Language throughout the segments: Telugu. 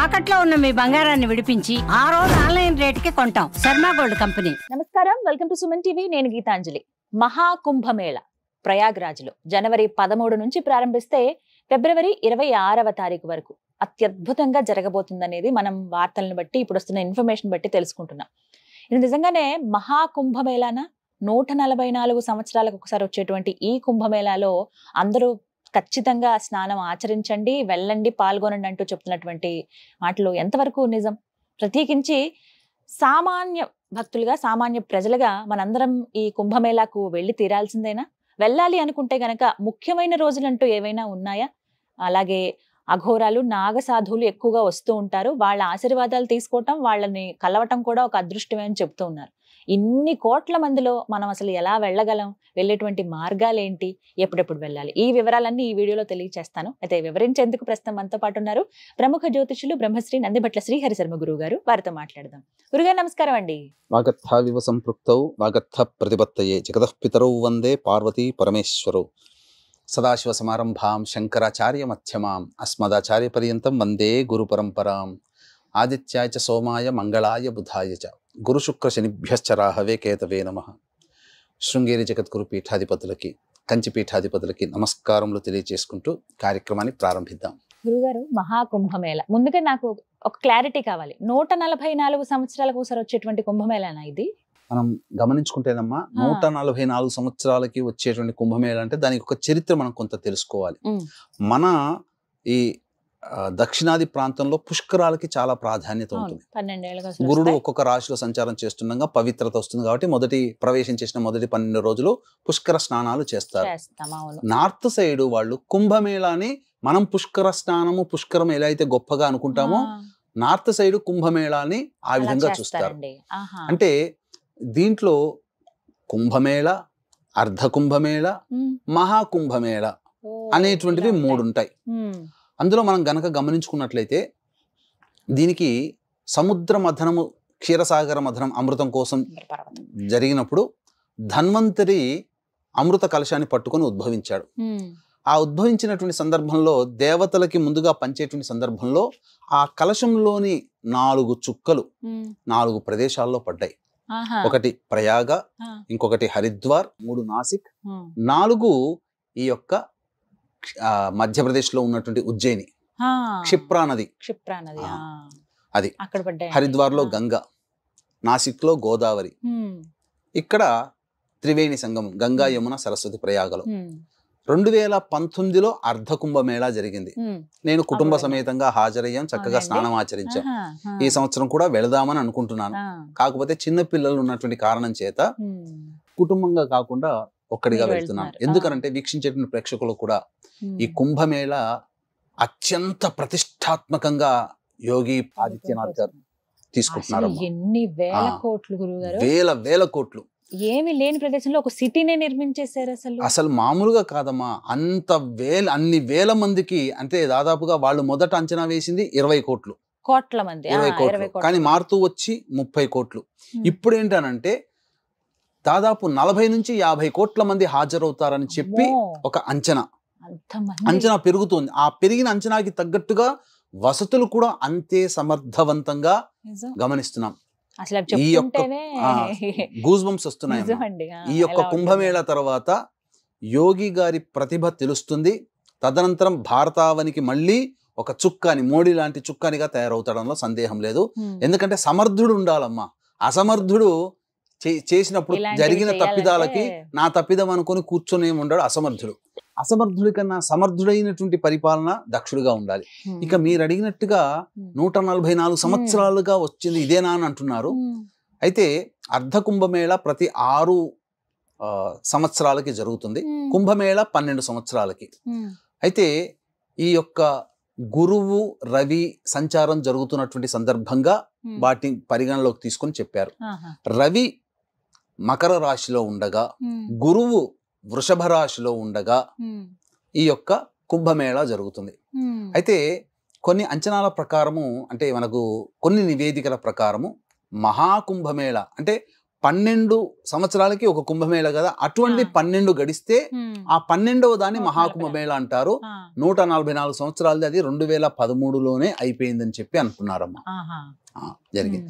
తాకట్లో ఉన్న మీ బంగారాన్ని విడిపించి ఆ రోజు ఆన్లైన్ రేటుకి కొంటాం. Sharma gold company. నమస్కారం, వెల్కమ్ టు సుమన్ టీవీ. నేను గీతాంజలి. మహాకుంభమేళ ప్రయాగ్రాజ్లో జనవరి 13 నుంచి ప్రారంభిస్తే ఫిబ్రవరి 26వ తారీఖు వరకు అత్యద్భుతంగా జరగబోతుందనేది మనం వార్తలను బట్టి, ఇప్పుడు వస్తున్న ఇన్ఫర్మేషన్ బట్టి తెలుసుకుంటున్నాం. ఇది నిజంగానే మహాకుంభమేళానా? 144 సంవత్సరాలకు ఒకసారి వచ్చేటువంటి ఈ కుంభమేళాలో అందరూ ఖచ్చితంగా స్నానం ఆచరించండి, వెళ్ళండి, పాల్గొనండి అంటూ చెప్తున్నటువంటి మాటలు ఎంతవరకు నిజం? ప్రత్యేకించి సామాన్య భక్తులుగా, సామాన్య ప్రజలుగా మనందరం ఈ కుంభమేళాకు వెళ్ళి తీరాల్సిందేనా? వెళ్ళాలి అనుకుంటే గనక ముఖ్యమైన రోజులంటూ ఏవైనా ఉన్నాయా? అలాగే అఘోరాలు, నాగసాధువులు ఎక్కువగా వస్తూ ఉంటారు. వాళ్ళ ఆశీర్వాదాలు తీసుకోవటం, వాళ్ళని కలవటం కూడా ఒక అదృష్టమే అని చెప్తూ ఉన్నారు. ఇన్ని కోట్ల మందిలో మనం అసలు ఎలా వెళ్ళగలం? వెళ్ళేటువంటి మార్గాలు ఏంటి? ఎప్పుడెప్పుడు వెళ్ళాలి? ఈ వివరాలన్నీ ఈ వీడియోలో తెలియజేస్తాను. అయితే వివరించేందుకు ప్రస్తుతం మనతో పాటు ఉన్నారు ప్రముఖ జ్యోతిషులు బ్రహ్మశ్రీ నందిభట్ల శ్రీహరి శర్మ గురువు గారు. వారితో మాట్లాడదాం. గురుగారు నమస్కారం అండి. వాగర్థావివ సంపృక్తౌ వాగర్థ ప్రతిపత్తయే జగతః పితరౌ వందే పార్వతీ పరమేశ్వరౌ. సదాశివ సమారంభాం శంకరాచార్య మధ్యమాం అస్మదాచార్య పర్యంతం వందే గురు పరంపరాం. ఆదిత్యాయ చ సోమాయ మంగళాయ బుధాయ చ గురు శుక్ర శనిభ్యశ్చ రాహవే కేతవే నమః. శృంగేరి జగద్గురు పీఠాధిపతులకి, కంచి పీఠాధిపతులకి నమస్కారములు తెలియజేసుకుంటూ కార్యక్రమాన్ని ప్రారంభిద్దాం. గురుగారు, మహాకుంభమేళ ముందుగా నాకు ఒక క్లారిటీ కావాలి. 144 సంవత్సరాలకు ఒకసారి వచ్చేటువంటి కుంభమేళానా ఇది? మనం గమనించుకుంటేనమ్మా, 144 సంవత్సరాలకి వచ్చేటువంటి కుంభమేళ అంటే దానికి ఒక చరిత్ర మనం కొంత తెలుసుకోవాలి. మన ఈ దక్షిణాది ప్రాంతంలో పుష్కరాలకి చాలా ప్రాధాన్యత ఉంటుంది. 12 ఏళ్ళకి గురుడు ఒక్కొక్క రాశిలో సంచారం చేస్తుండగా పవిత్రత వస్తుంది కాబట్టి ప్రవేశం చేసిన మొదటి 12 రోజులు పుష్కర స్నానాలు చేస్తారు. నార్త్ సైడ్ వాళ్ళు కుంభమేళాని మనం పుష్కర స్నానము, పుష్కరం ఎలా అయితే గొప్పగా అనుకుంటామో, నార్త్ సైడ్ కుంభమేళాని ఆ విధంగా చూస్తారు. అంటే దీంట్లో కుంభమేళ, అర్ధ కుంభమేళ, మహాకుంభమేళ అనేటువంటివి 3 ఉంటాయి. అందులో మనం గనక గమనించుకున్నట్లయితే దీనికి సముద్ర మథనము, క్షీరసాగర మథనం అమృతం కోసం జరిగినప్పుడు ధన్వంతరి అమృత కలశాన్ని పట్టుకొని ఉద్భవించాడు. ఆ ఉద్భవించినటువంటి సందర్భంలో దేవతలకి ముందుగా పంచేటువంటి సందర్భంలో ఆ కలశంలోని 4 చుక్కలు 4 ప్రదేశాల్లో పడ్డాయి. ఒకటి ప్రయాగ, ఇంకొకటి హరిద్వార్, 3 నాసిక్, 4 ఈ యొక్క మధ్యప్రదేశ్ లో ఉన్నటువంటి ఉజ్జయిని, క్షిప్రా నది, అది హరిద్వార్ లో గంగా, నాసిక్ లో గోదావరి, ఇక్కడ త్రివేణి సంగమం గంగా, యమున, సరస్వతి ప్రయాగలో. 2019లో అర్ధ కుంభమేళా జరిగింది. నేను కుటుంబ సమేతంగా హాజరయ్యాం, చక్కగా స్నానం ఆచరించాం. ఈ సంవత్సరం కూడా వెళదామని అనుకుంటున్నాను. కాకపోతే చిన్న పిల్లలు ఉన్నటువంటి కారణం చేత కుటుంబంగా కాకుండా ఒక్కడిగా వెళ్తున్నాను. ఎందుకంటే వీక్షించేటువంటి ప్రేక్షకులు కూడా ఈ కుంభమేళ అత్యంత ప్రతిష్టాత్మకంగా యోగి ఆదిత్యనాథ్ గారు తీసుకుంటున్నారు. ఎన్ని వేల కోట్లు గురుగారు, వేల కోట్లు. ఏమి లేని ప్రదేశంలో ఒక సిటీనే నిర్మించేశారు. అసలు మామూలుగా కాదమ్మా, అన్ని వేల మందికి. అంటే దాదాపుగా వాళ్ళు మొదట అంచనా వేసింది 20 కోట్లు, 20 కోట్లు, కానీ మారుతూ వచ్చి 30 కోట్లు. ఇప్పుడు ఏంటనంటే దాదాపు 40 నుంచి 50 కోట్ల మంది హాజరవుతారని చెప్పి ఒక అంచనా పెరుగుతుంది. ఆ పెరిగిన అంచనాకి తగ్గట్టుగా వసతులు కూడా అంతే సమర్థవంతంగా గమనిస్తున్నాం. ఈ యొక్క గూస్ బంప్స్ వస్తున్నాయి. ఈ యొక్క కుంభమేళ తర్వాత యోగి గారి ప్రతిభ తెలుస్తుంది. తదనంతరం భారతావనికి మళ్ళీ ఒక చుక్కాని, మోడీ లాంటి చుక్కానిగా తయారవుతాడంలో సందేహం లేదు. ఎందుకంటే సమర్థుడు ఉండాలమ్మా. అసమర్థుడు చేసినప్పుడు జరిగిన తప్పిదాలకి నా తప్పిదం అనుకొని కూర్చొని ఉండడు అసమర్థుడు. అసమర్థుడి కన్నా సమర్థుడైనటువంటి పరిపాలన దక్షుడిగా ఉండాలి. ఇక మీరు అడిగినట్టుగా 144 సంవత్సరాలుగా వచ్చింది ఇదేనా అని అంటున్నారు. అయితే అర్ధ కుంభమేళ ప్రతి 6 సంవత్సరాలకి జరుగుతుంది. కుంభమేళ 12 సంవత్సరాలకి. అయితే ఈ యొక్క గురువు రవి సంచారం జరుగుతున్నటువంటి సందర్భంగా వాటిని పరిగణలోకి తీసుకొని చెప్పారు. రవి మకర రాశిలో ఉండగా, గురువు వృషభ రాశిలో ఉండగా ఈ యొక్క కుంభమేళ జరుగుతుంది. అయితే కొన్ని అంచనాల ప్రకారము, అంటే మనకు కొన్ని నివేదికల ప్రకారము మహాకుంభమేళ అంటే 12 సంవత్సరాలకి ఒక కుంభమేళ కదా, అటువంటి 12 గడిస్తే ఆ 12వ దాన్ని మహాకుంభమేళ అంటారు. 144 సంవత్సరాలది, అది 2013లోనే అయిపోయిందని చెప్పి అనుకున్నారమ్మా. జరిగింది.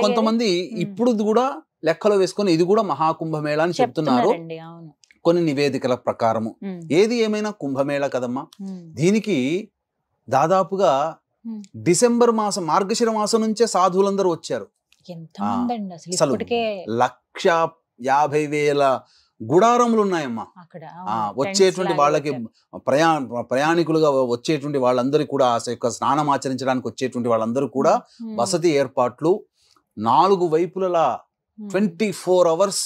కొంతమంది ఇప్పుడు కూడా లెక్కలో వేసుకొని ఇది కూడా మహాకుంభమేళ అని చెప్తున్నారు కొన్ని నివేదికల ప్రకారము. ఏది ఏమైనా కుంభమేళ కదమ్మా. దీనికి దాదాపుగా డిసెంబర్ మాసం, మార్గశిర మాసం నుంచే సాధువులందరూ వచ్చారు. అసలు 1,50,000 గుడారములు ఉన్నాయమ్మా. వచ్చేటువంటి వాళ్ళకి ప్రయాణికులుగా వచ్చేటువంటి వాళ్ళందరూ కూడా స్నానం ఆచరించడానికి వచ్చేటువంటి వాళ్ళందరూ కూడా వసతి ఏర్పాట్లు 4 వైపులా 24 అవర్స్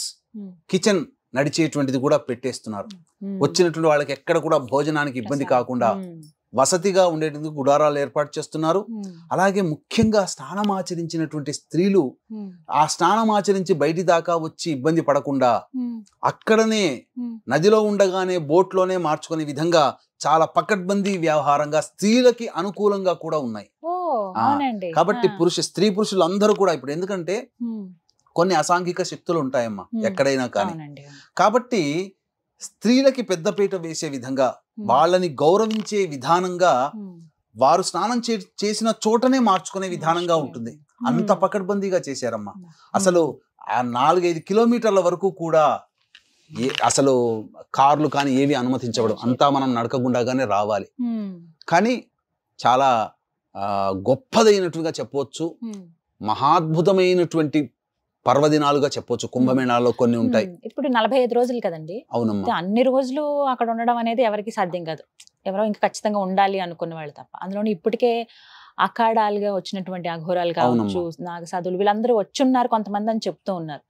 కిచెన్ నడిచేటువంటిది కూడా పెట్టేస్తున్నారు. వచ్చినటువంటి వాళ్ళకి ఎక్కడ కూడా భోజనానికి ఇబ్బంది కాకుండా వసతిగా ఉండేందుకు గుడారాలు ఏర్పాటు చేస్తున్నారు. అలాగే ముఖ్యంగా స్నానం ఆచరించినటువంటి స్త్రీలు ఆ స్నానం ఆచరించి బయటి దాకా వచ్చి ఇబ్బంది పడకుండా అక్కడనే నదిలో ఉండగానే బోట్లోనే మార్చుకునే విధంగా చాలా పకడ్బందీ వ్యవహారంగా స్త్రీలకి అనుకూలంగా కూడా ఉన్నాయి. కాబట్టి స్త్రీ పురుషులు అందరూ కూడా ఇప్పుడు, ఎందుకంటే కొన్ని అసాంఘిక శక్తులు ఉంటాయమ్మా ఎక్కడైనా కానీ, కాబట్టి స్త్రీలకి పెద్దపీట వేసే విధంగా, వాళ్ళని గౌరవించే విధానంగా, వారు స్నానం చేసిన చోటనే మార్చుకునే విధానంగా ఉంటుంది. అంత పకడ్బందీగా చేశారమ్మా. అసలు 4-5 కిలోమీటర్ల వరకు కూడా అసలు కార్లు కానీ ఏవి అనుమతించబడు, అంతా మనం నడకగుండాగానే రావాలి. కానీ చాలా గొప్పదైనట్టుగా చెప్పవచ్చు, మహాద్భుతమైనటువంటి పర్వదినాలుగా చెప్పొచ్చు. కుంభమేళాలో కొన్ని ఉంటాయి. ఇప్పుడు 45 రోజులు కదండి. అవునమ్మా. అన్ని రోజులు అక్కడ ఉండడం అనేది ఎవరికి సాధ్యం కాదు. ఎవరో ఇంకా ఖచ్చితంగా ఉండాలి అనుకున్న వాళ్ళు తప్ప. అందులోని ఇప్పటికే అఖాడాలుగా వచ్చినటువంటి అఘోరాలు కావచ్చు, నాగసాధువులు, వీళ్ళందరూ వచ్చున్నారు కొంతమంది అని చెప్తూ ఉన్నారు.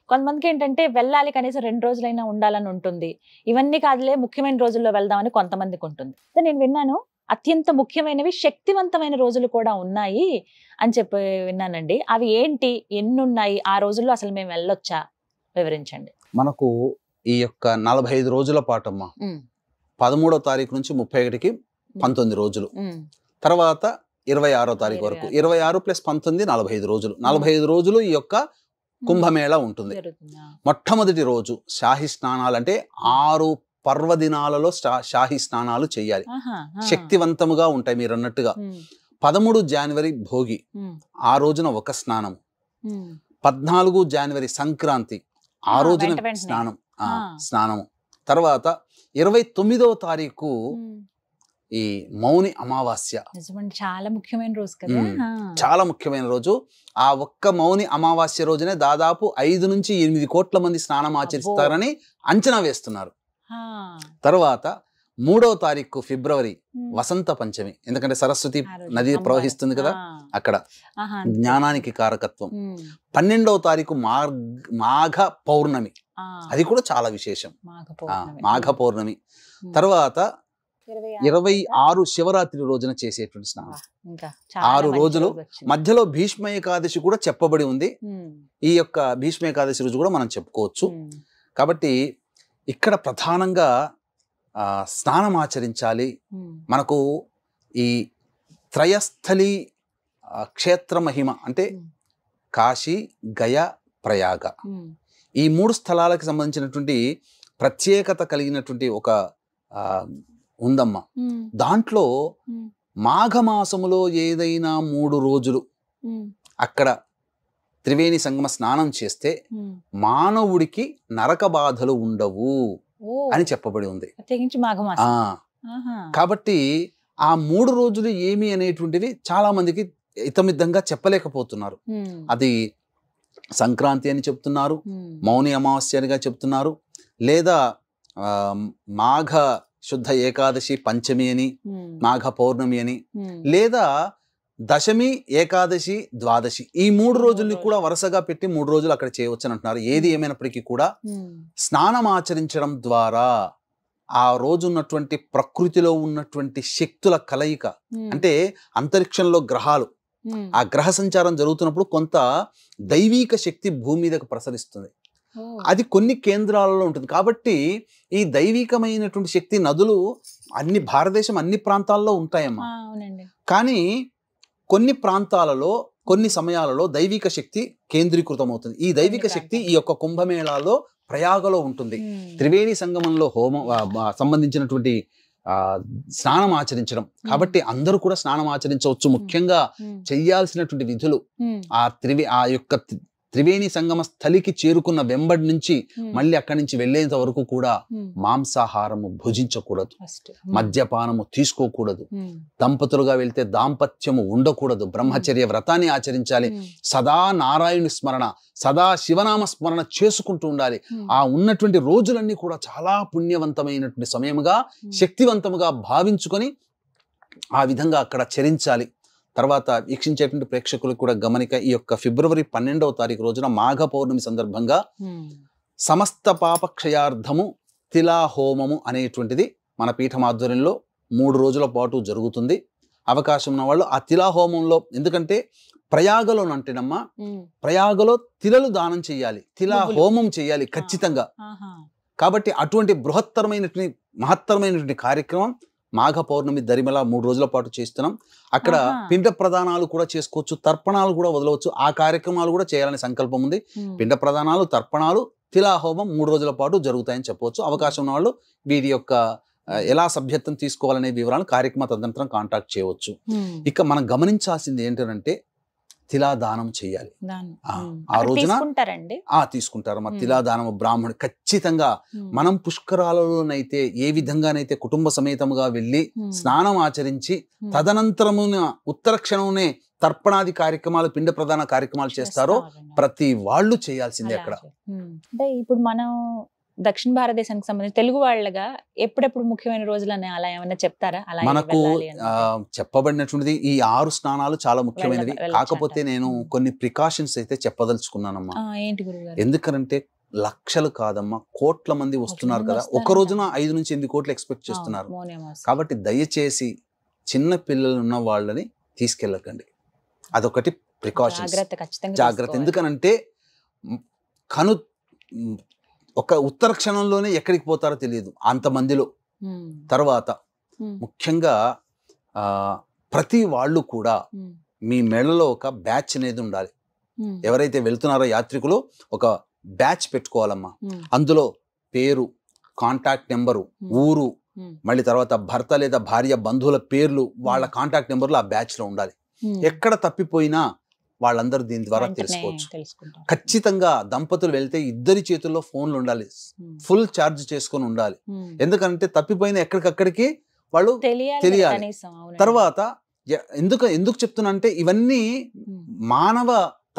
కొంతమందికి ఏంటంటే వెళ్ళాలి, కనీసం 2 రోజులైనా ఉండాలని ఉంటుంది. ఇవన్నీ కాదులే, ముఖ్యమైన రోజుల్లో వెళ్దామని కొంతమందికి ఉంటుంది. నేను విన్నాను అత్యంత ముఖ్యమైనవి శక్తివంతమైన రోజులు కూడా ఉన్నాయి అని చెప్పి విన్నానండి. అవి ఏంటి, ఎన్ని ఉన్నాయి, ఆ రోజుల్లో అసలు మేము వెళ్ళొచ్చా, వివరించండి. మనకు ఈ యొక్క 45 రోజుల పాటమ్మా, 13వ తారీఖు నుంచి 31కి 19 రోజులు, తర్వాత 26వ తారీఖు వరకు, 26 + 19 45 రోజులు. 45 రోజులు ఈ యొక్క కుంభమేళ ఉంటుంది. మొట్టమొదటి రోజు షాహి స్నానాలు, అంటే 6 పర్వదినాలలో షాహి స్నానాలు చేయాలి. శక్తివంతముగా ఉంటాయి మీరు అన్నట్టుగా. 13 జనవరి భోగి, ఆ రోజున ఒక స్నానం. 14 జనవరి సంక్రాంతి, ఆ రోజున స్నానము. తర్వాత 29వ తారీఖు ఈ మౌని అమావాస్య. చాలా ముఖ్యమైన రోజు కదా. చాలా ముఖ్యమైన రోజు. ఆ ఒక్క మౌని అమావాస్య రోజునే దాదాపు 5 నుంచి 8 కోట్ల మంది స్నానం ఆచరిస్తారని అంచనా వేస్తున్నారు. తర్వాత 3వ తారీఖు ఫిబ్రవరి వసంత పంచమి, ఎందుకంటే సరస్వతి నది ప్రవహిస్తుంది కదా అక్కడ, జ్ఞానానికి కారకత్వం. 12వ తారీఖు మాఘ పౌర్ణమి, అది కూడా చాలా విశేషం, మాఘ పౌర్ణమి. తర్వాత 26 శివరాత్రి రోజున చేసేటువంటి స్నానం. 6 రోజులు మధ్యలో భీష్మ ఏకాదశి కూడా చెప్పబడి ఉంది. ఈ యొక్క భీష్మ ఏకాదశి రోజు కూడా మనం చెప్పుకోవచ్చు. కాబట్టి ఇక్కడ ప్రధానంగా స్నానం ఆచరించాలి. మనకు ఈ త్రయస్థలి క్షేత్ర మహిమ అంటే కాశీ, గయ, ప్రయాగ, ఈ 3 స్థలాలకు సంబంధించినటువంటి ప్రత్యేకత కలిగినటువంటి ఒక ఉందమ్మా. దాంట్లో మాఘమాసములో ఏదైనా 3 రోజులు అక్కడ త్రివేణి సంగమ స్నానం చేస్తే మానవుడికి నరక బాధలు ఉండవు అని చెప్పబడి ఉంది. కాబట్టి ఆ 3 రోజులు ఏమి అనేటువంటివి చాలా మందికి ఇతమిద్దంగా చెప్పలేకపోతున్నారు. అది సంక్రాంతి అని చెప్తున్నారు, మౌని అమావాస్య అనిగా చెప్తున్నారు, లేదా మాఘ శుద్ధ ఏకాదశి పంచమి అని, మాఘ పౌర్ణమి అని, లేదా దశమి, ఏకాదశి, ద్వాదశి, ఈ 3 రోజుల్ని కూడా వరుసగా పెట్టి 3 రోజులు అక్కడ చేయవచ్చు అని అంటున్నారు. ఏది ఏమైనప్పటికీ కూడా స్నానం ఆచరించడం ద్వారా ఆ రోజు ఉన్నటువంటి ప్రకృతిలో ఉన్నటువంటి శక్తుల కలయిక, అంటే అంతరిక్షంలో గ్రహాలు, ఆ గ్రహ సంచారం జరుగుతున్నప్పుడు కొంత దైవీక శక్తి భూమి మీదకు ప్రసరిస్తుంది. అది కొన్ని కేంద్రాలలో ఉంటుంది. కాబట్టి ఈ దైవికమైనటువంటి శక్తి నదులు భారతదేశం అన్ని ప్రాంతాల్లో ఉంటాయమ్మా. కానీ కొన్ని ప్రాంతాలలో కొన్ని సమయాలలో దైవిక శక్తి కేంద్రీకృతం అవుతుంది. ఈ దైవిక శక్తి ఈ యొక్క కుంభమేళాలో ప్రయాగలో ఉంటుంది. త్రివేణి సంగమంలో సంబంధించినటువంటి స్నానం ఆచరించడం కాబట్టి అందరూ కూడా స్నానం ఆచరించవచ్చు. ముఖ్యంగా చెయ్యాల్సినటువంటి విధులు ఆ యొక్క త్రివేణి సంగమ స్థలికి చేరుకున్న వెంబడి నుంచి మళ్ళీ అక్కడి నుంచి వెళ్లేంత వరకు కూడా మాంసాహారము భుజించకూడదు, మద్యపానము తీసుకోకూడదు, దంపతులుగా వెళ్తే దాంపత్యము ఉండకూడదు, బ్రహ్మచర్య వ్రతాన్ని ఆచరించాలి, సదా నారాయణుని స్మరణ, సదా శివనామ స్మరణ చేసుకుంటూ ఉండాలి. ఆ ఉన్నటువంటి రోజులన్నీ కూడా చాలా పుణ్యవంతమైనటువంటి సమయముగా శక్తివంతముగా భావించుకొని ఆ విధంగా అక్కడ చరించాలి. తర్వాత వీక్షించేటువంటి ప్రేక్షకులకు కూడా గమనిక, ఈ యొక్క ఫిబ్రవరి 12వ తారీఖు రోజున మాఘ పౌర్ణమి సందర్భంగా సమస్త పాపక్షయార్థము తిలా హోమము అనేటువంటిది మన పీఠం ఆధ్వర్యంలో 3 రోజుల పాటు జరుగుతుంది. అవకాశం ఉన్న వాళ్ళు ఆ తిలా హోమంలో, ఎందుకంటే ప్రయాగలోనంటేనమ్మా ప్రయాగలో తిలలు దానం చేయాలి, తిలా హోమం చేయాలి ఖచ్చితంగా. కాబట్టి అటువంటి బృహత్తరమైనటువంటి మహత్తరమైనటువంటి కార్యక్రమం మాఘ పౌర్ణమి దరిమల 3 రోజుల పాటు చేస్తున్నాం. అక్కడ పిండ ప్రదానాలు కూడా చేసుకోవచ్చు, తర్పణాలు కూడా వదలవచ్చు. ఆ కార్యక్రమాలు కూడా చేయాలనే సంకల్పం ఉంది. పిండ ప్రదానాలు, తర్పణాలు, తిలాహోమం 3 రోజుల పాటు జరుగుతాయని చెప్పవచ్చు. అవకాశం ఉన్న వాళ్ళు వీరి యొక్క ఎలా సభ్యత్వం తీసుకోవాలనే వివరాలు కార్యక్రమ తదనంతరం కాంటాక్ట్ చేయవచ్చు. ఇక మనం గమనించాల్సింది ఏంటంటే తిలాదానం చేయాలి. ఆ రోజున తీసుకుంటారు తిలాదానం. బ్రాహ్మణుడు ఖచ్చితంగా మనం పుష్కరాలలోనైతే ఏ విధంగానైతే కుటుంబ సమేతముగా వెళ్ళి స్నానం ఆచరించి తదనంతరమున ఉత్తర క్షణమునే తర్పణాది కార్యక్రమాలు, పిండ ప్రధాన కార్యక్రమాలు చేస్తారో ప్రతి వాళ్ళు చేయాల్సిందే అక్కడ. అంటే ఇప్పుడు మనం దక్షిణ భారతదేశానికి సంబంధించి తెలుగు వాళ్ళగా ఎప్పుడెప్పుడు ముఖ్యమైన రోజులని అలా ఏమైనా చెప్తారా? మనకు చెప్పబడినటువంటిది ఈ 6 స్నానాలు చాలా ముఖ్యమైనవి. కాకపోతే నేను కొన్ని ప్రికాషన్స్ అయితే చెప్పదలుచుకున్నానమ్మా. ఎందుకంటే లక్షలు కాదమ్మా, కోట్ల మంది వస్తున్నారు కదా. ఒక రోజున 5 నుంచి 8 కోట్లు ఎక్స్పెక్ట్ చేస్తున్నారు. కాబట్టి దయచేసి చిన్న పిల్లలు ఉన్న వాళ్ళని తీసుకెళ్ళకండి. అదొకటి ప్రికాషన్, జాగ్రత్త. ఎందుకనంటే ఒక ఉత్తర క్షణంలోనే ఎక్కడికి పోతారో తెలియదు అంతమందిలో. తర్వాత ముఖ్యంగా ప్రతి వాళ్ళు కూడా మీ మెడలో ఒక బ్యాచ్ అనేది ఉండాలి. ఎవరైతే వెళ్తున్నారో యాత్రికులు ఒక బ్యాచ్ పెట్టుకోవాలమ్మా. అందులో పేరు, కాంటాక్ట్ నెంబరు, ఊరు, మళ్ళీ తర్వాత భర్త లేదా భార్య బంధువుల పేర్లు, వాళ్ళ కాంటాక్ట్ నెంబర్లు ఆ బ్యాచ్ లో ఉండాలి. ఎక్కడ తప్పిపోయినా వాళ్ళందరూ దీని ద్వారా తెలుసుకోవచ్చు. ఖచ్చితంగా దంపతులు వెళ్తే ఇద్దరి చేతుల్లో ఫోన్లు ఉండాలి, ఫుల్ ఛార్జ్ చేసుకొని ఉండాలి. ఎందుకంటే తప్పిపోయిన ఎక్కడికక్కడికి వాళ్ళు తెలియాలి. తర్వాత ఎందుకు చెప్తున్నా అంటే ఇవన్నీ మానవ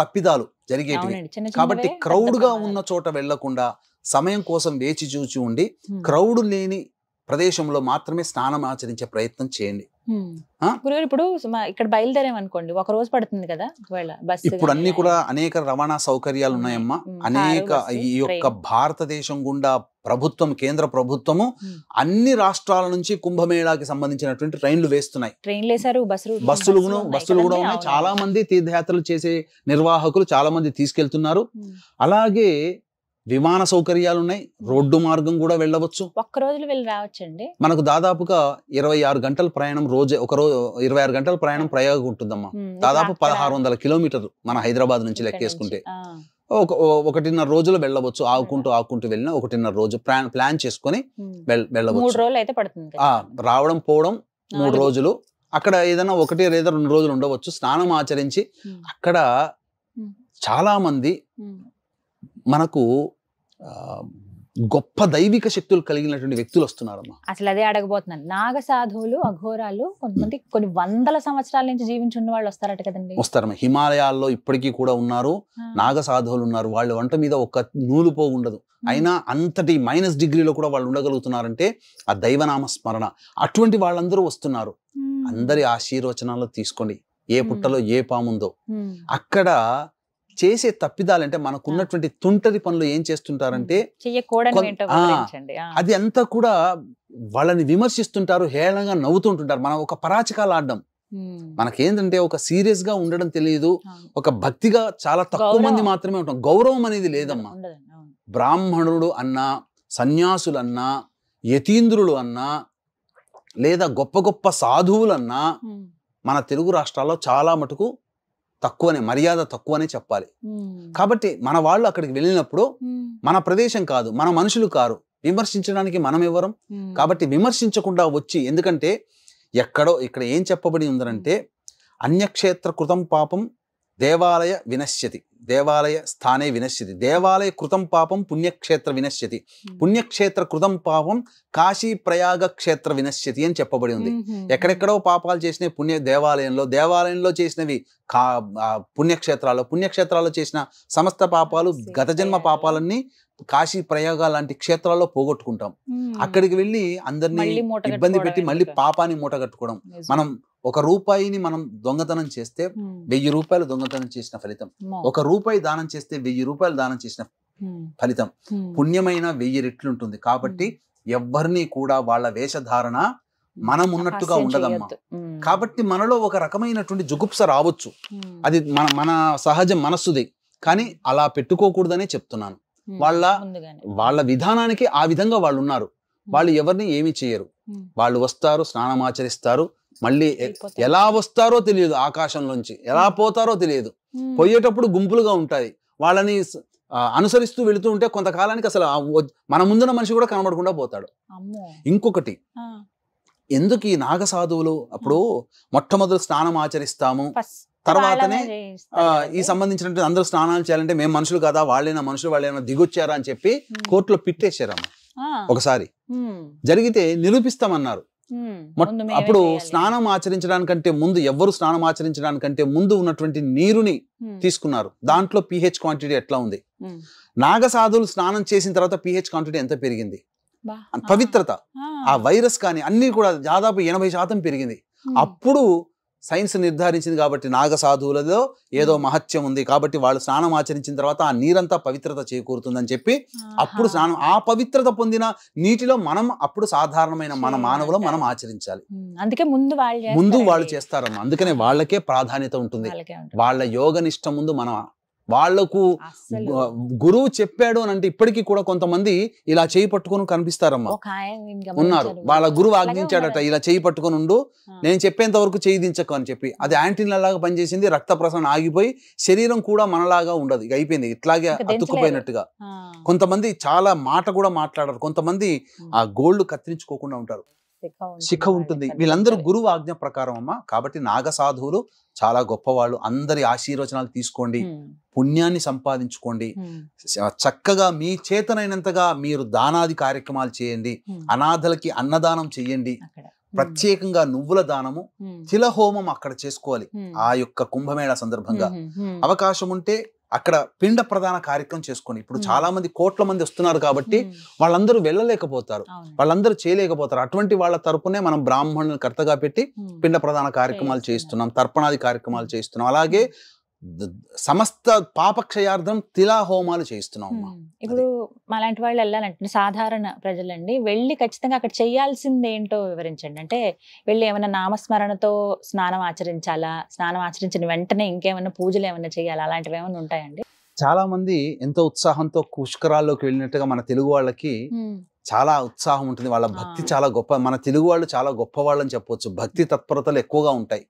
తప్పిదాలు జరిగేటివి. కాబట్టి క్రౌడ్ గా ఉన్న చోట వెళ్లకుండా సమయం కోసం వేచి చూచి ఉండి క్రౌడ్ లేని ప్రదేశంలో మాత్రమే స్నానం ఆచరించే ప్రయత్నం చేయండి. ఇప్పుడు ఇక్కడ బయలుదేరామనుకోండి, ఒక రోజు పడుతుంది కదా. ఇప్పుడు అన్ని కూడా అనేక రవాణా సౌకర్యాలు ఉన్నాయమ్మా. అనేక ఈ యొక్క భారతదేశం గుండా ప్రభుత్వం, కేంద్ర ప్రభుత్వము అన్ని రాష్ట్రాల నుంచి కుంభమేళాకి సంబంధించినటువంటి ట్రైన్లు వేస్తున్నాయి. బస్సులు కూడా ఉన్నాయి. చాలా మంది తీర్థయాత్రలు చేసే నిర్వాహకులు చాలా మంది తీసుకెళ్తున్నారు. అలాగే విమాన సౌకర్యాలు ఉన్నాయి, రోడ్డు మార్గం కూడా వెళ్ళవచ్చు. ఒక్క రోజులో వెళ్ళి రావచ్చండి. మనకు దాదాపుగా 26 గంటల ప్రయాణం రోజే. ఒక రోజు 26 గంటల ప్రయాణం ప్రయాగ ఉంటుందమ్మా. దాదాపు 1600 కిలోమీటర్లు మన హైదరాబాద్ నుంచి లెక్కేసుకుంటే 1.5 రోజులు వెళ్ళవచ్చు. ఆగుకుంటూ వెళ్ళిన 1.5 రోజు ప్లాన్ చేసుకొని వెళ్ళవచ్చు. 3 రోజులు అయితే పడుతుంది. రావడం పోవడం 3 రోజులు. అక్కడ ఏదైనా 1 లేదా 2 రోజులు ఉండవచ్చు. స్నానం ఆచరించి అక్కడ చాలా మంది మనకు గొప్ప దైవిక శక్తులు కలిగినటువంటి వ్యక్తులు వస్తున్నారమ్మా. అసలు అదే అడగబోతున్నాను. నాగ సాధువులు, అఘోరాలు కొంతమంది కొన్ని వందల సంవత్సరాల నుంచి జీవించున్న వాళ్ళు వస్తారట కదండి. వస్తారమ్మా. హిమాలయాల్లో ఇప్పటికీ కూడా ఉన్నారు నాగ సాధువులు ఉన్నారు. వాళ్ళ వంట మీద ఒక నూలు పోగు ఉండదు. అయినా అంతటి -డిగ్రీలో కూడా వాళ్ళు ఉండగలుగుతున్నారంటే ఆ దైవనామ స్మరణ. అటువంటి వాళ్ళందరూ వస్తున్నారు. అందరి ఆశీర్వచనాలు తీసుకోండి. ఏ పుట్టలో ఏ పాముందో అక్కడ చేసే తప్పిదాలంటే మనకున్నటువంటి తుంటరి పనులు ఏం చేస్తుంటారంటే అది అంతా కూడా వాళ్ళని విమర్శిస్తుంటారు, హేళనగా నవ్వుతుంటుంటారు. మనం ఒక పరాచకాలు ఆడడం, మనకేంటంటే ఒక సీరియస్ గా ఉండడం తెలియదు, ఒక భక్తిగా చాలా తక్కువ మంది మాత్రమే ఉంటాం. గౌరవం అనేది లేదమ్మా. బ్రాహ్మణుడు అన్నా, సన్యాసులన్నా, యతీంద్రులు అన్నా, లేదా గొప్ప గొప్ప సాధువులన్నా మన తెలుగు రాష్ట్రాల్లో చాలా మటుకు తక్కువనే, మర్యాద తక్కువనే చెప్పాలి. కాబట్టి మన వాళ్ళు అక్కడికి వెళ్ళినప్పుడు మన ప్రదేశం కాదు, మన మనుషులు కారు, విమర్శించడానికి మనం ఎవరం. కాబట్టి విమర్శించకుండా వచ్చి, ఎందుకంటే ఎక్కడో ఇక్కడ ఏం చెప్పబడి ఉందనంటే అన్యక్షేత్ర కృతం పాపం దేవాలయ వినశ్యతి, దేవాలయ స్థానే వినశ్యతి, దేవాలయ కృతం పాపం పుణ్యక్షేత్ర వినశ్యతి, పుణ్యక్షేత్ర కృతం పాపం కాశీ ప్రయాగ క్షేత్ర వినశ్యతి అని చెప్పబడి ఉంది. ఎక్కడెక్కడో పాపాలు చేసిన దేవాలయంలో చేసినవి పుణ్యక్షేత్రాల్లో చేసిన సమస్త పాపాలు, గత జన్మ పాపాలన్నీ కాశీ ప్రయాగ లాంటి క్షేత్రాల్లో పోగొట్టుకుంటాం. అక్కడికి వెళ్ళి అందరినీ ఇబ్బంది పెట్టి మళ్ళీ పాపాన్ని మూట కట్టుకోవడం. మనం ₹1 మనం దొంగతనం చేస్తే 1000 రూపాయలు దొంగతనం చేసిన ఫలితం, ₹1 దానం చేస్తే 1000 రూపాయలు దానం చేసిన ఫలితం, పుణ్యమైన 1000 రెట్లు ఉంటుంది. కాబట్టి ఎవరిని కూడా వాళ్ళ వేషధారణ మనం ఉన్నట్టుగా ఉండదమ్మా. కాబట్టి మనలో ఒక రకమైనటువంటి జుగుప్స రావచ్చు, అది మన సహజ మనస్సుది, కానీ అలా పెట్టుకోకూడదనే చెప్తున్నాను. వాళ్ళ విధానానికి ఆ విధంగా వాళ్ళు ఉన్నారు. వాళ్ళు ఎవరిని ఏమి చేయరు. వాళ్ళు వస్తారు, స్నానం ఆచరిస్తారు, మళ్ళీ ఎలా వస్తారో తెలియదు, ఆకాశంలోంచి ఎలా పోతారో తెలియదు. పోయేటప్పుడు గుంపులుగా ఉంటాయి. వాళ్ళని అనుసరిస్తూ వెళుతూ ఉంటే కొంతకాలానికి అసలు మన ముందున్న మనిషి కూడా కనబడకుండా పోతాడు. ఇంకొకటి, ఎందుకు ఈ నాగ సాధువులు అప్పుడు మొట్టమొదటి స్నానం ఆచరిస్తాము, తర్వాతనే ఈ సంబంధించినట్టు అందరూ స్నానాలు చేయాలంటే మేము మనుషులు కదా, వాళ్ళైనా దిగొచ్చారా అని చెప్పి కోర్టులో పిట్టేశారమ్మ. ఒకసారి జరిగితే నిరూపిస్తామన్నారు. అప్పుడు స్నానం ఆచరించడానికంటే ముందు, ఎవ్వరు స్నానం ఆచరించడానికంటే ముందు ఉన్నటువంటి నీరుని తీసుకున్నారు. దాంట్లో pH క్వాంటిటీ ఎట్లా ఉంది, నాగ సాధువులు స్నానం చేసిన తర్వాత pH క్వాంటిటీ ఎంత పెరిగింది, పవిత్రత, ఆ వైరస్ కానీ అన్ని కూడా దాదాపు 80% పెరిగింది. అప్పుడు సైన్స్ నిర్ధారించింది. కాబట్టి నాగ సాధువులలో ఏదో మహత్యం ఉంది, కాబట్టి వాళ్ళు స్నానం ఆచరించిన తర్వాత ఆ నీరంతా పవిత్రత చేకూరుతుందని చెప్పి అప్పుడు స్నానం, ఆ పవిత్రత పొందిన నీటిలో మనం అప్పుడు సాధారణమైన మన మానవులు మనం ఆచరించాలి. అందుకే ముందు వాళ్ళు చేస్తారమ్మా. అందుకనే వాళ్ళకే ప్రాధాన్యత ఉంటుంది. వాళ్ళ యోగ నిష్ట ముందు మనం, వాళ్లకు గురువు చెప్పాడు అని అంటే ఇప్పటికీ కూడా కొంతమంది ఇలా చేయి పట్టుకొని కనిపిస్తారమ్మా, ఉన్నారు. వాళ్ళ గురువు ఆజ్ఞించాడట, ఇలా చేయి పట్టుకొని ఉండు, నేను చెప్పేంత వరకు చేయి దించకు అని చెప్పి. అది యాంటీనా లాగా పనిచేసింది, రక్త ప్రసరణ ఆగిపోయి శరీరం కూడా మనలాగా ఉండదు, ఇక అయిపోయింది, ఇట్లాగే అతుక్కుపోయినట్టుగా. కొంతమంది చాలా మాట కూడా మాట్లాడరు, కొంతమంది ఆ గోళ్లు కత్తిరించుకోకుండా ఉంటారు, శిఖ ఉంటుంది. వీళ్ళందరూ గురువు ఆజ్ఞ ప్రకారం అమ్మా. కాబట్టి నాగ సాధువులు చాలా గొప్పవాళ్ళు. అందరి ఆశీర్వచనాలు తీసుకోండి, పుణ్యాన్ని సంపాదించుకోండి, చక్కగా మీ చేతనైనంతగా మీరు దానాది కార్యక్రమాలు చేయండి, అనాథలకి అన్నదానం చెయ్యండి. ప్రత్యేకంగా నువ్వుల దానము, తిలహోమం అక్కడ చేసుకోవాలి. ఆ యొక్క కుంభమేళ సందర్భంగా అవకాశం ఉంటే అక్కడ పిండ ప్రధాన కార్యక్రమం చేసుకోండి. ఇప్పుడు చాలా మంది కోట్ల మంది వస్తున్నారు కాబట్టి వాళ్ళందరూ వెళ్ళలేకపోతారు, వాళ్ళందరూ చేయలేకపోతారు. అటువంటి వాళ్ళ తరపునే మనం బ్రాహ్మణులను కర్తగా పెట్టి పిండ ప్రధాన కార్యక్రమాలు చేస్తున్నాం, తర్పణాది కార్యక్రమాలు చేస్తున్నాం. అలాగే సమస్త పాపక్షయార్థం తిలా హోమాలు చేస్తున్నాం. ఇప్పుడు అలాంటి వాళ్ళు వెళ్ళాలంటే సాధారణ ప్రజలండి వెళ్ళి ఖచ్చితంగా అక్కడ చేయాల్సింది ఏంటో వివరించండి. అంటే వెళ్ళి ఏమైనా నామస్మరణతో స్నానం ఆచరించాలా, స్నానం ఆచరించిన వెంటనే ఇంకేమైనా పూజలు ఏమైనా చేయాలా, అలాంటివి ఏమైనా ఉంటాయండి? చాలా మంది ఎంతో ఉత్సాహంతో పుష్కరాల్లోకి వెళ్ళినట్టుగా మన తెలుగు వాళ్ళకి చాలా ఉత్సాహం ఉంటుంది, వాళ్ళ భక్తి చాలా గొప్ప. మన తెలుగు వాళ్ళు చాలా గొప్ప వాళ్ళని చెప్పవచ్చు, భక్తి తత్పరతలు ఎక్కువగా ఉంటాయి.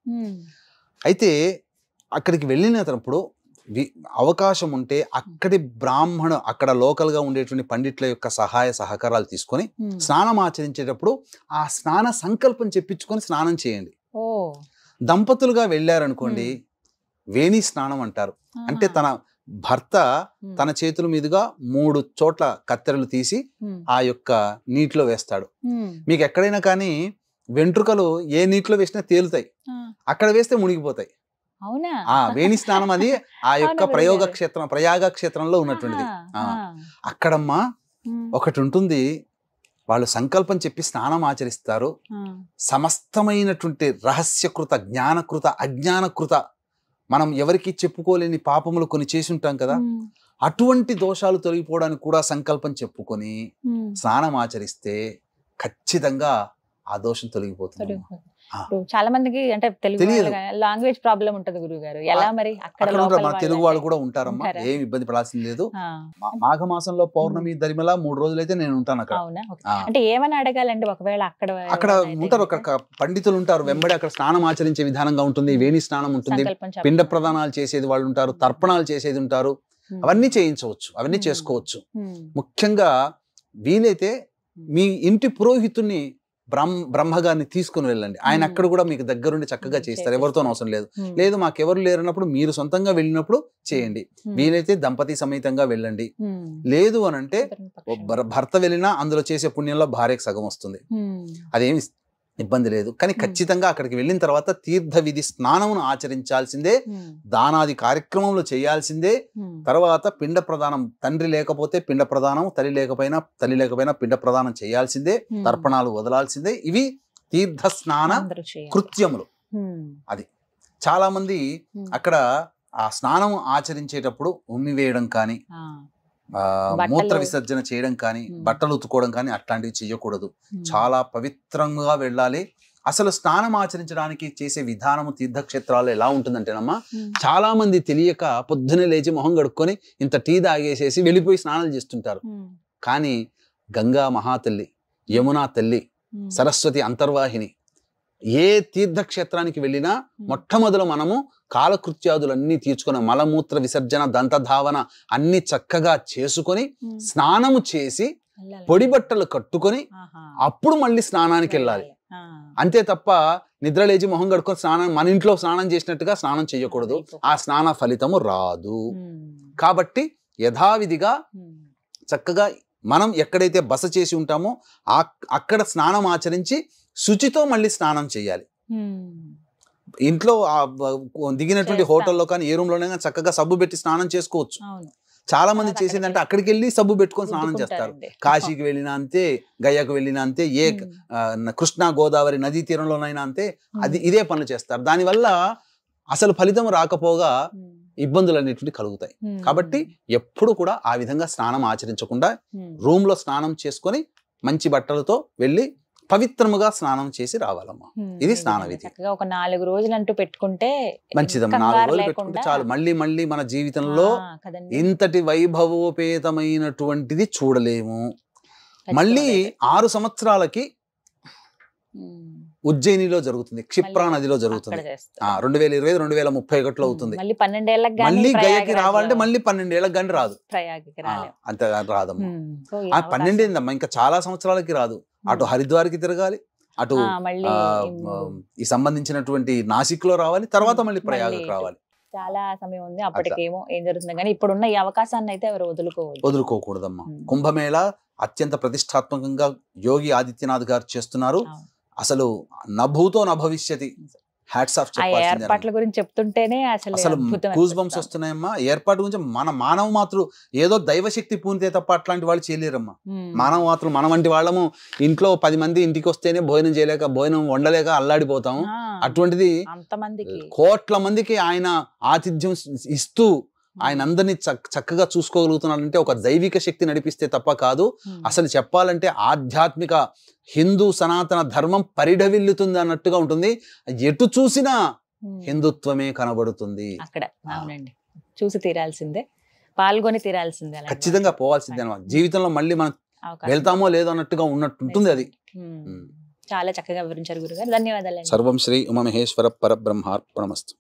అయితే అక్కడికి వెళ్ళినప్పుడు అవకాశం ఉంటే అక్కడి అక్కడ లోకల్ గా ఉండేటువంటి పండిట్ల యొక్క సహాయ సహకారాలు తీసుకొని స్నానం ఆచరించేటప్పుడు ఆ స్నాన సంకల్పం చెప్పించుకొని స్నానం చేయండి. దంపతులుగా వెళ్ళారనుకోండి, వేణి స్నానం అంటారు. అంటే తన భర్త తన చేతుల మీదుగా 3 చోట్ల కత్తెరలు తీసి ఆ యొక్క నీటిలో వేస్తాడు. మీకు ఎక్కడైనా కానీ వెంట్రుకలు ఏ నీటిలో వేసినా తేలుతాయి, అక్కడ వేస్తే మునిగిపోతాయి. వేణి స్నానం అది ఆ యొక్క ప్రయాగ క్షేత్రంలో ఉన్నటువంటిది. అక్కడమ్మా ఒకటి ఉంటుంది, వాళ్ళు సంకల్పం చెప్పి స్నానం ఆచరిస్తారు. సమస్తమైనటువంటి రహస్యకృత, జ్ఞానకృత, అజ్ఞానకృత, మనం ఎవరికి చెప్పుకోలేని పాపములు కొన్ని చేసి ఉంటాం కదా, అటువంటి దోషాలు తొలగిపోవడానికి కూడా సంకల్పం చెప్పుకొని స్నానం ఆచరిస్తే ఖచ్చితంగా ఆ దోషం తొలగిపోతుంది. ఇప్పుడు చాలా మందికి అంటే తెలుగు లాంగ్వేజ్ ప్రాబ్లం ఉంటది గురువు గారు, ఎలా మరి అక్కడ మన తెలుగు వాళ్ళు కూడా ఉంటారమ్మా, ఏమి ఇబ్బంది పడాల్సింది లేదు. మాఘమాసంలో పౌర్ణమి దరిమల 3 రోజులైతే నేను ఉంటాను అక్కడ. అంటే ఏమని అడగాలండి ఒకవేళ అక్కడ ఉంటారు, అక్కడ పండితులు ఉంటారు, వెంబడి అక్కడ స్నానం ఆచరించే విధానంగా ఉంటుంది, వేణి స్నానం ఉంటుంది, పిండ ప్రదానాలు చేసేది వాళ్ళు ఉంటారు, తర్పణాలు చేసేది ఉంటారు, అవన్నీ చేయించవచ్చు, అవన్నీ చేసుకోవచ్చు. ముఖ్యంగా వీలైతే మీ ఇంటి పురోహితుడిని బ్రహ్మగారిని తీసుకుని వెళ్ళండి, ఆయన అక్కడ కూడా మీకు దగ్గరుండి చక్కగా చేస్తారు, ఎవరితో అవసరం లేదు. లేదు మాకెవరు లేరన్నప్పుడు మీరు సొంతంగా వెళ్ళినప్పుడు చేయండి, వీలైతే దంపతి సమేతంగా వెళ్ళండి. లేదు అని అంటే భర్త వెళ్ళినా అందులో చేసే పుణ్యంలో భార్యకు సగం వస్తుంది, అదేమి ఇబ్బంది లేదు. కానీ ఖచ్చితంగా అక్కడికి వెళ్ళిన తర్వాత తీర్థ విధి స్నానమును ఆచరించాల్సిందే, దానాది కార్యక్రమంలో చేయాల్సిందే. తర్వాత పిండ ప్రదానం, తండ్రి లేకపోతే పిండ ప్రదానం, తల్లి లేకపోయినా పిండ ప్రదానం చేయాల్సిందే, తర్పణాలు వదలాల్సిందే. ఇవి తీర్థ స్నాన కృత్యములు. అది చాలా మంది అక్కడ ఆ స్నానం ఆచరించేటప్పుడు ఉమ్మి వేయడం కానీ, మూత్ర విసర్జన చేయడం కానీ, బట్టలు ఉతుకోవడం కానీ అట్లాంటివి చేయకూడదు. చాలా పవిత్రంగా వెళ్ళాలి. అసలు స్నానం ఆచరించడానికి చేసే విధానము తీర్థక్షేత్రాలు ఎలా ఉంటుందంటేనమ్మా, చాలా మంది తెలియక పొద్దునే లేచి మొహం కడుక్కొని ఇంత టీ తాగేసేసి వెళ్ళిపోయి స్నానాలు చేస్తుంటారు. కానీ గంగా మహాతల్లి, యమునా తల్లి, సరస్వతి అంతర్వాహిని, ఏ తీర్థక్షేత్రానికి వెళ్ళినా మొట్టమొదలు మనము కాలకృత్యాదులన్నీ తీర్చుకొని మలమూత్ర విసర్జన దంతధావన అన్ని చక్కగా చేసుకొని స్నానము చేసి పొడి బట్టలు కట్టుకొని అప్పుడు మళ్ళీ స్నానానికి వెళ్ళాలి. అంతే తప్ప నిద్ర లేచి మొహం కడుకొని స్నానం, మన ఇంట్లో స్నానం చేసినట్టుగా స్నానం చేయకూడదు, ఆ స్నాన ఫలితము రాదు. కాబట్టి యథావిధిగా చక్కగా మనం ఎక్కడైతే బస చేసి ఉంటామో అక్కడ స్నానం ఆచరించి శుచితో మళ్ళీ స్నానం చేయాలి. ఇంట్లో దిగినటువంటి హోటల్లో కానీ ఏ రూమ్ లోనే చక్కగా సబ్బు పెట్టి స్నానం చేసుకోవచ్చు. చాలా మంది చేసేదంటే అక్కడికి వెళ్ళి సబ్బు పెట్టుకొని స్నానం చేస్తారు. కాశీకి వెళ్ళినా అంతే, గయాకు వెళ్ళినా అంతే, ఏ కృష్ణా గోదావరి నదీ తీరంలోనైనా అంతే, ఇదే పనులు చేస్తారు. దానివల్ల అసలు ఫలితం రాకపోగా ఇబ్బందులు అనేటువంటి కలుగుతాయి. కాబట్టి ఎప్పుడు కూడా ఆ విధంగా స్నానం ఆచరించకుండా రూమ్ లో స్నానం చేసుకొని మంచి బట్టలతో వెళ్ళి పవిత్రముగా స్నానం చేసి రావాలమ్మా. ఇది స్నాన విధి. ఒక 4 రోజులు అంటూ పెట్టుకుంటే మంచిదమ్మా. 4 రోజులు పెట్టుకుంటే చాలు. మళ్ళీ మళ్ళీ మన జీవితంలో ఇంతటి వైభవోపేతమైనటువంటిది చూడలేము. మళ్ళీ 6 సంవత్సరాలకి ఉజ్జయినిలో జరుగుతుంది, క్షిప్రా నదిలో జరుగుతుంది. 2020-2031 అవుతుంది. మళ్ళీ గయకి రావాలంటే మళ్ళీ 12 ఏళ్ళకి కానీ రాదు, అంత రాదమ్మా. 12 ఏందమ్మా, ఇంకా చాలా సంవత్సరాలకి రాదు. అటు హరిద్వార్కి తిరగాలి, అటు ఈ సంబంధించినటువంటి నాసిక్ లో రావాలి, తర్వాత మళ్ళీ ప్రయాగకు రావాలి. చాలా సమయం ఉంది, అప్పటికేమో ఏం జరుగుతుంది. కానీ ఇప్పుడున్న ఈ అవకాశాన్ని అయితే ఎవరు వదులుకోకూడదమ్మా. కుంభమేళ అత్యంత ప్రతిష్టాత్మకంగా యోగి ఆదిత్యనాథ్ గారు చేస్తున్నారు. అసలు నభూతో నభవిష్యతి. హ్యాట్స్ ఆఫ్ ఏర్పాట్ల గురించి చెప్తుంటేనే అసలు గూస్ బంప్స్ వస్తున్నాయమ్మా. ఏర్పాటు గురించి మన మానవ మాత్రులు ఏదో దైవశక్తి పూనితే తప్ప అట్లాంటి వాళ్ళు చేయలేరమ్మా. మానవ మాత్రులు మన వంటి వాళ్ళము ఇంట్లో 10 మంది ఇంటికి వస్తేనే భోజనం చేయలేక, భోజనం వండలేక అల్లాడిపోతాము. అటువంటిది కోట్ల మందికి ఆయన ఆతిథ్యం ఇస్తూ ఆయన అందరినీ చక్కగా చూసుకోగలుగుతున్నాడంటే ఒక దైవిక శక్తి నడిపిస్తే తప్ప కాదు. అసలు చెప్పాలంటే ఆధ్యాత్మిక హిందూ సనాతన ధర్మం పరిఢవిల్లుతుంది అన్నట్టుగా ఉంటుంది. ఎటు చూసినా హిందుత్వమే కనబడుతుంది. అక్కడ అవునండి, చూసి తీరాల్సిందే, పాల్గొని తీరాల్సిందే, ఖచ్చితంగా పోవాల్సిందే అన్నమాట. జీవితంలో మళ్ళీ మనం వెళ్తామో లేదో అన్నట్టుగా ఉన్నట్టుంటుంది అది. చాలా చక్కగా వివరించారు గురుగారు, ధన్యవాదాలు. సర్వం శ్రీ ఉమామహేశ్వర పరబ్రహ్మార్పణమస్తు.